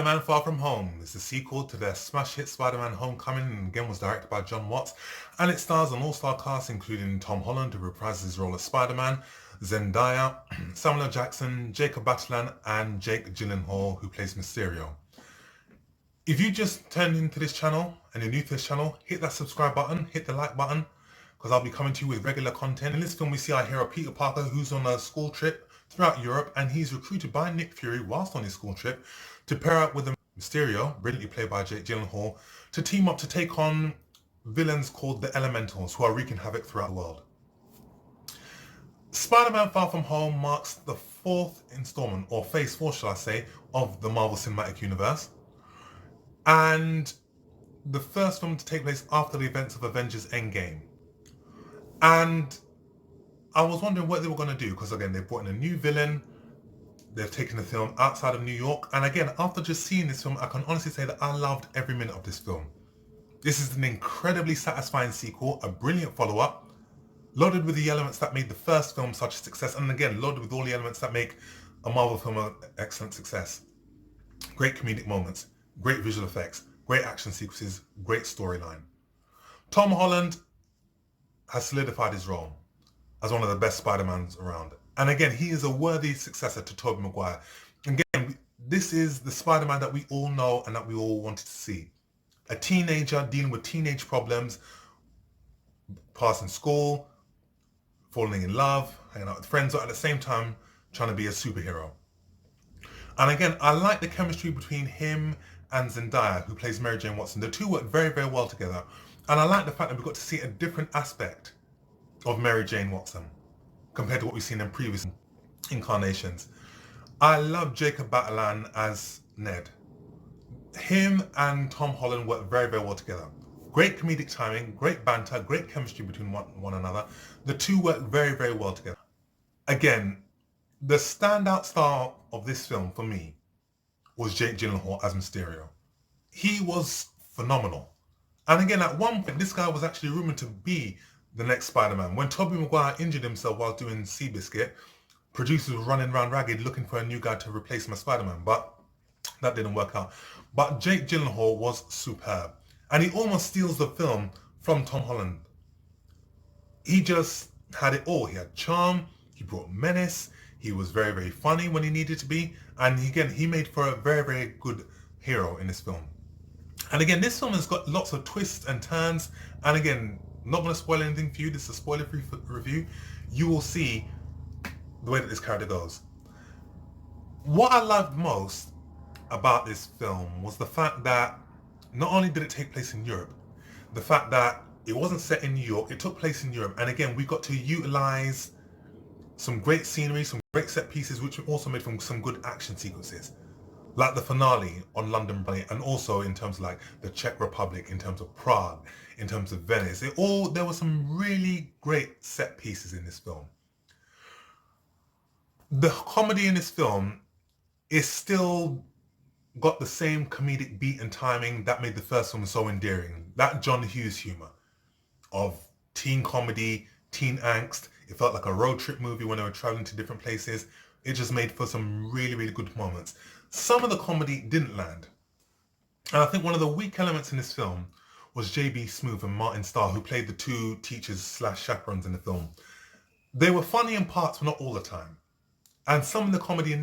Spider-Man Far From Home is the sequel to their smash hit Spider-Man Homecoming, and again was directed by John Watts, and it stars an all-star cast including Tom Holland, who reprises his role as Spider-Man, Zendaya, Samuel L. Jackson, Jacob Batalon, and Jake Gyllenhaal, who plays Mysterio. If you just turned into this channel and you're new to this channel, hit that subscribe button, hit the like button, because I'll be coming to you with regular content. In this film we see our hero Peter Parker, who's on a school trip throughout Europe, and he's recruited by Nick Fury whilst on his school trip to pair up with Mysterio, brilliantly played by Jake Gyllenhaal, to team up to take on villains called the Elementals, who are wreaking havoc throughout the world. Spider-Man Far From Home marks the fourth installment, or phase 4 shall I say, of the Marvel Cinematic Universe, and the first film to take place after the events of Avengers Endgame. And I was wondering what they were going to do, because again, they've brought in a new villain, they've taken the film outside of New York, and again, after just seeing this film, I can honestly say that I loved every minute of this film. This is an incredibly satisfying sequel, a brilliant follow-up, loaded with the elements that made the first film such a success, and again, loaded with all the elements that make a Marvel film an excellent success. Great comedic moments, great visual effects, great action sequences, great storyline. Tom Holland has solidified his role as one of the best Spider-Mans around. And again, he is a worthy successor to Tobey Maguire. Again, this is the Spider-Man that we all know and that we all wanted to see. A teenager dealing with teenage problems, passing school, falling in love, hanging out with friends, but at the same time trying to be a superhero. And again, I like the chemistry between him and Zendaya, who plays Mary Jane Watson. The two work very, very well together. And I like the fact that we got to see a different aspect of Mary Jane Watson compared to what we've seen in previous incarnations. I love Jacob Batalon as Ned. Him and Tom Holland work very, very well together. Great comedic timing, great banter, great chemistry between one another. The two work very, very well together. Again, the standout star of this film for me was Jake Gyllenhaal as Mysterio. He was phenomenal. And again, at one point, this guy was actually rumored to be the next Spider-Man. When Tobey Maguire injured himself while doing Seabiscuit, producers were running around ragged looking for a new guy to replace him as Spider-Man, but that didn't work out. But Jake Gyllenhaal was superb. And he almost steals the film from Tom Holland. He just had it all. He had charm, he brought menace, he was very, very funny when he needed to be, and again, he made for a very, very good hero in this film. And again, this film has got lots of twists and turns, and again, not going to spoil anything for you, this is a spoiler-free review. You will see the way that this character goes. What I loved most about this film was the fact that not only did it take place in Europe, the fact that it wasn't set in New York, it took place in Europe, and again, we got to utilize some great scenery, some great set pieces, which were also made from some good action sequences, like the finale on London Bridge, and also in terms of like the Czech Republic, in terms of Prague, in terms of Venice. There were some really great set pieces in this film. The comedy in this film is still got the same comedic beat and timing that made the first film so endearing. That John Hughes humor of teen comedy, teen angst. It felt like a road trip movie when they were traveling to different places. It just made for some really, really good moments. Some of the comedy didn't land. And I think one of the weak elements in this film was J.B. Smoove and Martin Starr, who played the two teachers slash chaperones in the film. They were funny in parts, but not all the time. And some of the comedy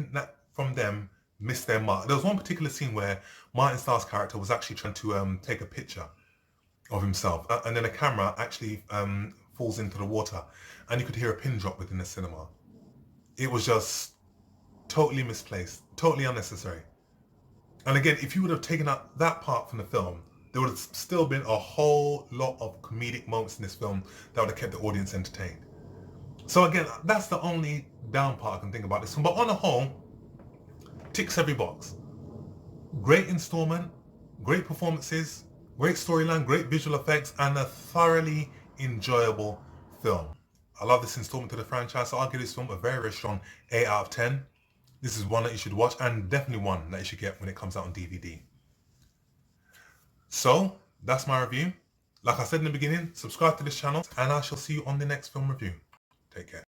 from them missed their mark. There was one particular scene where Martin Starr's character was actually trying to take a picture of himself, and then the camera actually falls into the water, and you could hear a pin drop within the cinema. It was just totally misplaced, totally unnecessary. And again, if you would have taken out that part from the film, there would have still been a whole lot of comedic moments in this film that would have kept the audience entertained. So again, that's the only down part I can think about this film. But on the whole, ticks every box. Great installment, great performances, great storyline, great visual effects, and a thoroughly enjoyable film. I love this installment to the franchise, so I'll give this film a very, very strong 8 out of 10. This is one that you should watch, and definitely one that you should get when it comes out on DVD. So, that's my review. Like I said in the beginning, subscribe to this channel, and I shall see you on the next film review. Take care.